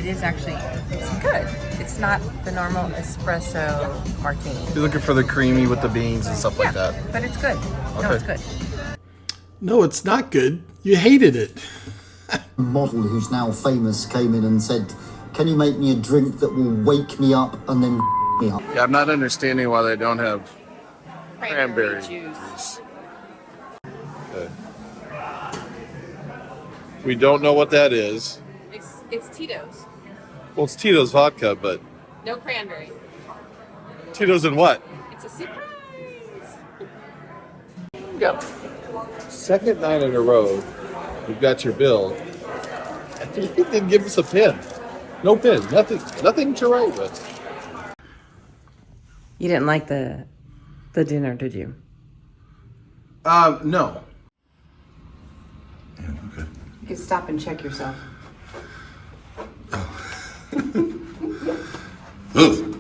it is actually, it's good. It's not the normal espresso martini. You're looking for the creamy with the beans and stuff like that. But it's good. Okay. No, it's good. No, it's not good. You hated it. A model who's now famous came in and said, "Can you make me a drink that will wake me up and then me up?" Yeah, I'm not understanding why they don't have cranberry juice. Okay. We don't know what that is. It's Tito's. Well, it's Tito's vodka, but No cranberry. Tito's in what? It's a surprise. Yeah. Second night in a row, you've got your bill. And you didn't give us a pin. No pin. Nothing to write with. You didn't like the dinner, did you? No. Yeah, okay. You can stop and check yourself. Ugh.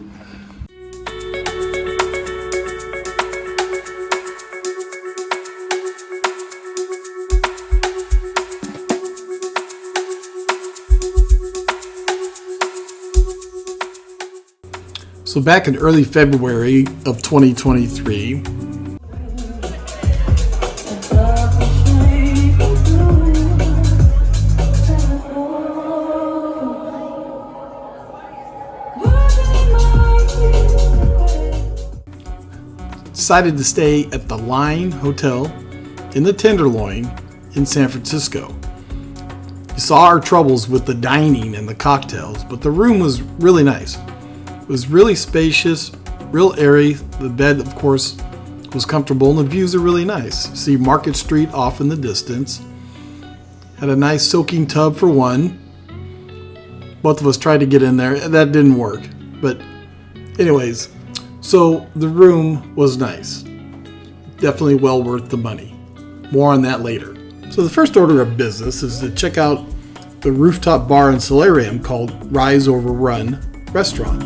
So back in early February of 2023, decided to stay at the Line Hotel in the Tenderloin in San Francisco. You saw our troubles with the dining and the cocktails, but the room was really nice. It was really spacious, real airy. The bed, of course, was comfortable, and the views are really nice. You see Market Street off in the distance. Had a nice soaking tub for one. Both of us tried to get in there. That didn't work. But anyways, so the room was nice. Definitely well worth the money. More on that later. So the first order of business is to check out the rooftop bar and solarium called Rise Over Run Restaurant.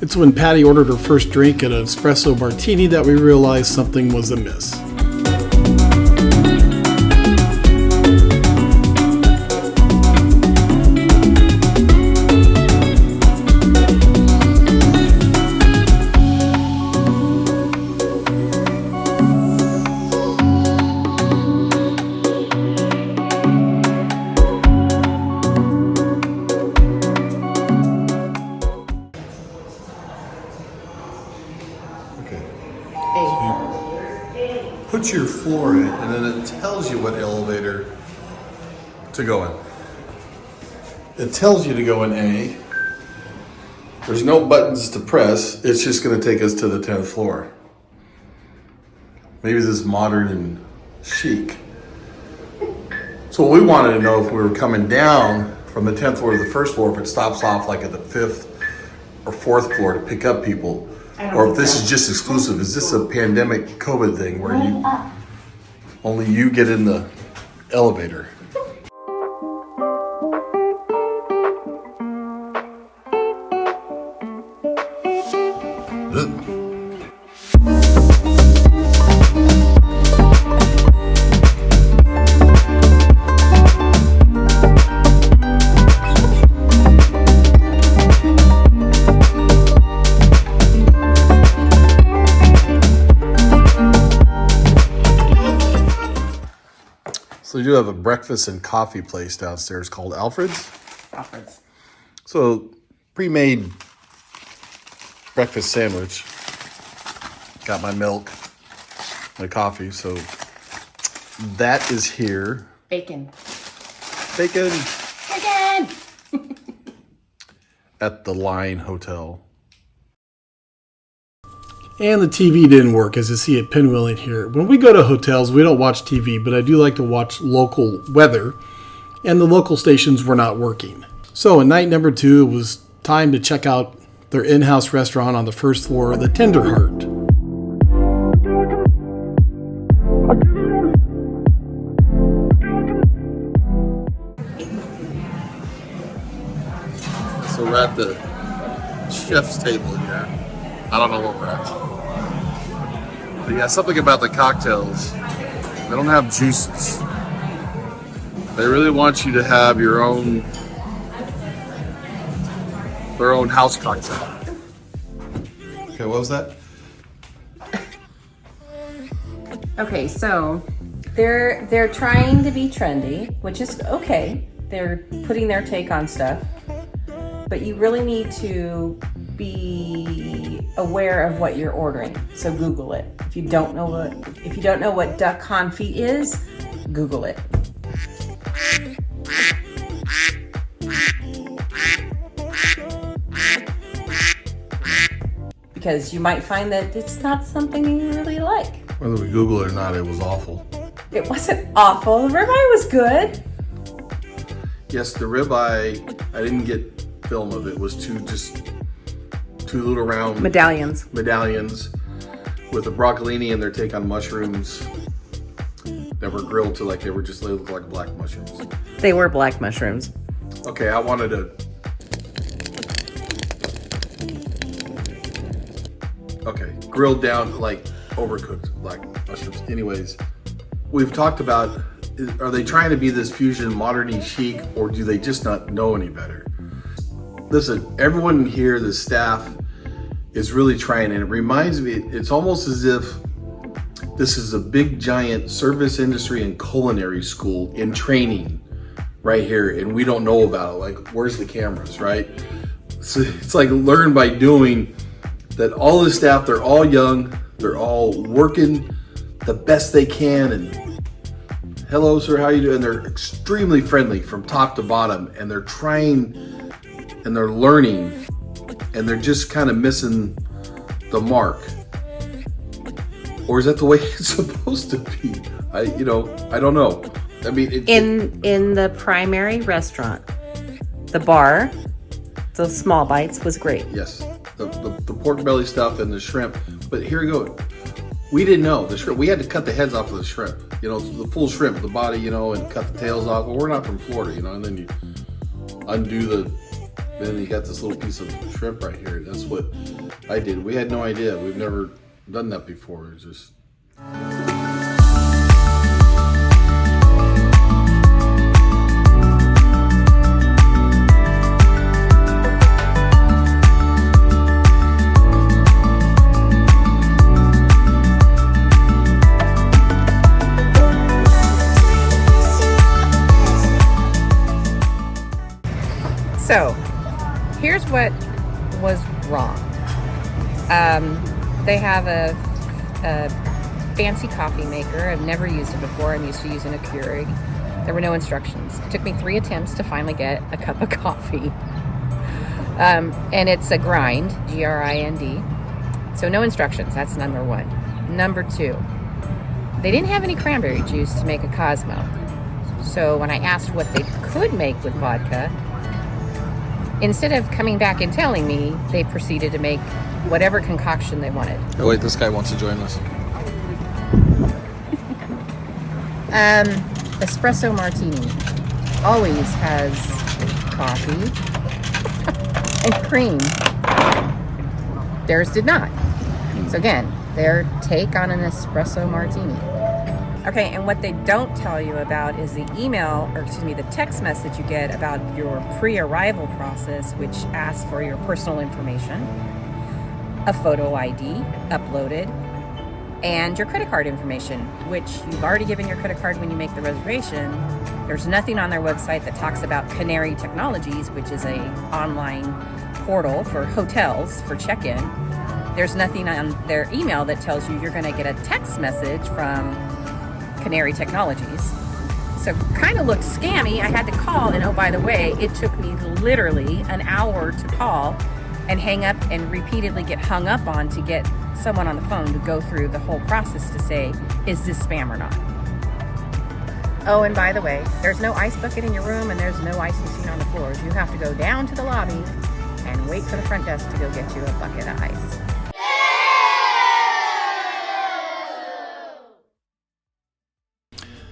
It's when Patty ordered her first drink, an espresso martini, that we realized something was amiss. Put your floor in, and then it tells you what elevator to go in. It tells you to go in A. There's no buttons to press. It's just going to take us to the 10th floor. Maybe this is modern and chic. So we wanted to know if we were coming down from the 10th floor to the first floor, if it stops off like at the 5th or 4th floor to pick up people. Or if this is just exclusive. Is this a pandemic COVID thing where only you get in the elevator? Ugh. So you do have a breakfast and coffee place downstairs called Alfred's? Alfred's. So pre-made breakfast sandwich. Got my milk, my coffee. So that is here. Bacon. Bacon Bacon! at the Line Hotel. And the TV didn't work, as you see at Pinwheeling here. When we go to hotels, we don't watch TV, but I do like to watch local weather, and the local stations were not working. So in night number 2, it was time to check out their in-house restaurant on the first floor, the Tenderheart. So we're at the chef's table here. I don't know what we're at. But yeah, something about the cocktails. They don't have juices. They really want you to have their own house cocktail. Okay, what was that? Okay, so they're trying to be trendy, which is okay. They're putting their take on stuff, but you really need to be aware of what you're ordering. So Google it. If you don't know what duck confit is, Google it. Because you might find that it's not something you really like. Whether we Google it or not, it was awful. It wasn't awful. The ribeye was good. Yes, the ribeye, I didn't get film of it. It was two little round Medallions with a broccolini and their take on mushrooms that were grilled to like they looked like black mushrooms. They were black mushrooms. Okay, I wanted to. Okay, grilled down like overcooked black mushrooms. Anyways, we've talked about, are they trying to be this fusion modern-y chic, or do they just not know any better? Listen, everyone here, the staff, is really trying, and it reminds me, it's almost as if this is a big giant service industry and culinary school in training right here, and we don't know about it. Like, where's the cameras, right? So it's like learn by doing. That all the staff, they're all young, they're all working the best they can, and hello sir, how you doing? They're extremely friendly from top to bottom, and they're trying and they're learning, and they're just kind of missing the mark. Or is that the way it's supposed to be? I don't know. I mean, in the primary restaurant, the bar, those small bites was great. Yes. The pork belly stuff and the shrimp. But here we go. We didn't know the shrimp. We had to cut the heads off of the shrimp. The full shrimp, the body, and cut the tails off. Well, we're not from Florida, and then you undo then you got this little piece of shrimp right here. That's what I did. We had no idea. We've never done that before. It's just. So, here's what was wrong. They have a fancy coffee maker. I've never used it before. I'm used to using a Keurig. There were no instructions. It took me 3 attempts to finally get a cup of coffee. And it's a grind, G-R-I-N-D. So no instructions. That's number 1. Number 2, they didn't have any cranberry juice to make a Cosmo. So when I asked what they could make with vodka, instead of coming back and telling me, they proceeded to make whatever concoction they wanted. Oh wait, this guy wants to join us. Espresso martini always has coffee and cream. Theirs did not. So again, their take on an espresso martini. Okay, and what they don't tell you about is the the text message you get about your pre-arrival process, which asks for your personal information, a photo ID uploaded, and your credit card information, which you've already given your credit card when you make the reservation. There's nothing on their website that talks about Canary Technologies, which is a online portal for hotels for check-in. There's nothing on their email that tells you you're going to get a text message from Canary Technologies. So kind of looked scammy. I had to call, and oh, by the way, it took me literally an hour to call and hang up and repeatedly get hung up on to get someone on the phone to go through the whole process to say, is this spam or not? Oh, and by the way, there's no ice bucket in your room and there's no ice machine on the floors. You have to go down to the lobby and wait for the front desk to go get you a bucket of ice.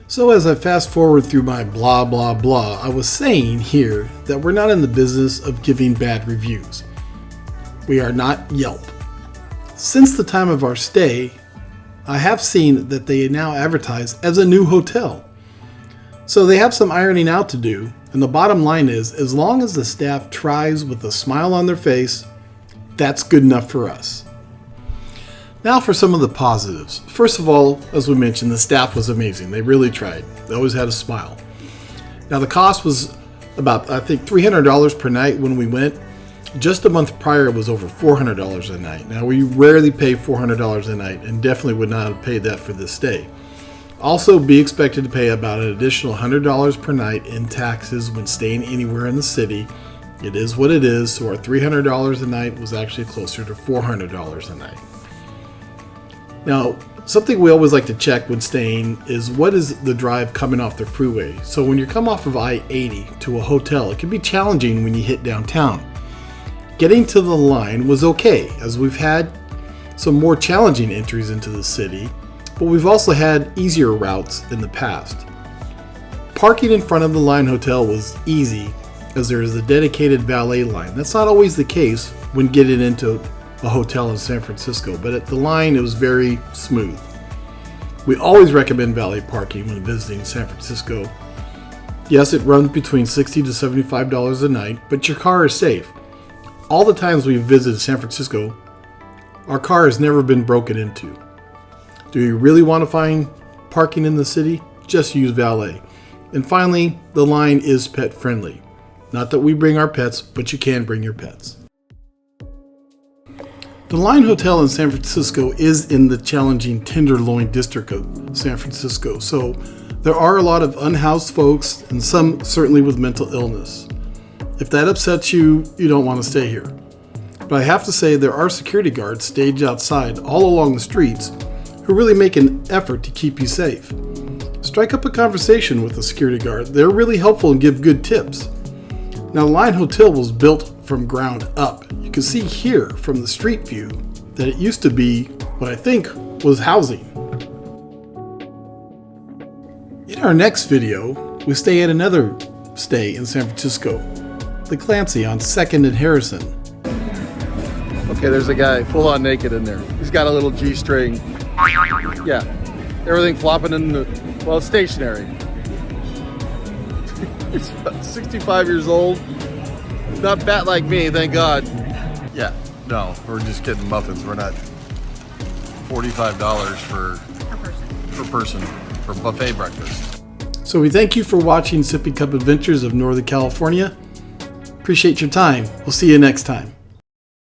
So as I fast forward through my blah blah blah, I was saying here that we're not in the business of giving bad reviews. We are not Yelp. Since the time of our stay, I have seen that they now advertise as a new hotel. So they have some ironing out to do, and the bottom line is, as long as the staff tries with a smile on their face, that's good enough for us. Now for some of the positives. First of all, as we mentioned, the staff was amazing. They really tried. They always had a smile. Now the cost was about, I think, $300 per night when we went. Just a month prior, it was over $400 a night. Now we rarely pay $400 a night and definitely would not have paid that for this stay. Also, be expected to pay about an additional $100 per night in taxes when staying anywhere in the city. It is what it is, so our $300 a night was actually closer to $400 a night. Now, something we always like to check when staying is what is the drive coming off the freeway. So when you come off of I-80 to a hotel, it can be challenging when you hit downtown. Getting to the line was okay, as we've had some more challenging entries into the city, but we've also had easier routes in the past. Parking in front of the Line Hotel was easy, as there is a dedicated valet line. That's not always the case when getting into a hotel in San Francisco, but at the Line it was very smooth. We always recommend valet parking when visiting San Francisco. Yes, it runs between $60 to $75 a night, but your car is safe. All the times we've visited San Francisco, our car has never been broken into. Do you really want to find parking in the city? Just use valet. And finally, the Line is pet friendly. Not that we bring our pets, but you can bring your pets. The Line Hotel in San Francisco is in the challenging Tenderloin district of San Francisco, so there are a lot of unhoused folks and some certainly with mental illness. If that upsets you, you don't want to stay here. But I have to say there are security guards staged outside all along the streets who really make an effort to keep you safe. Strike up a conversation with a security guard. They're really helpful and give good tips. Now, the Line Hotel was built from ground up. You can see here from the street view that it used to be what I think was housing. In our next video, we stay at another stay in San Francisco, the Clancy on 2nd and Harrison. Okay, there's a guy full on naked in there. He's got a little G-string. Yeah, everything flopping in the, well, it's stationary. He's about 65 years old. Not fat like me, thank God. Yeah, no, we're just getting muffins. We're not $45 per person for buffet breakfast. So we thank you for watching Sippy Cup Adventures of Northern California. Appreciate your time. We'll see you next time.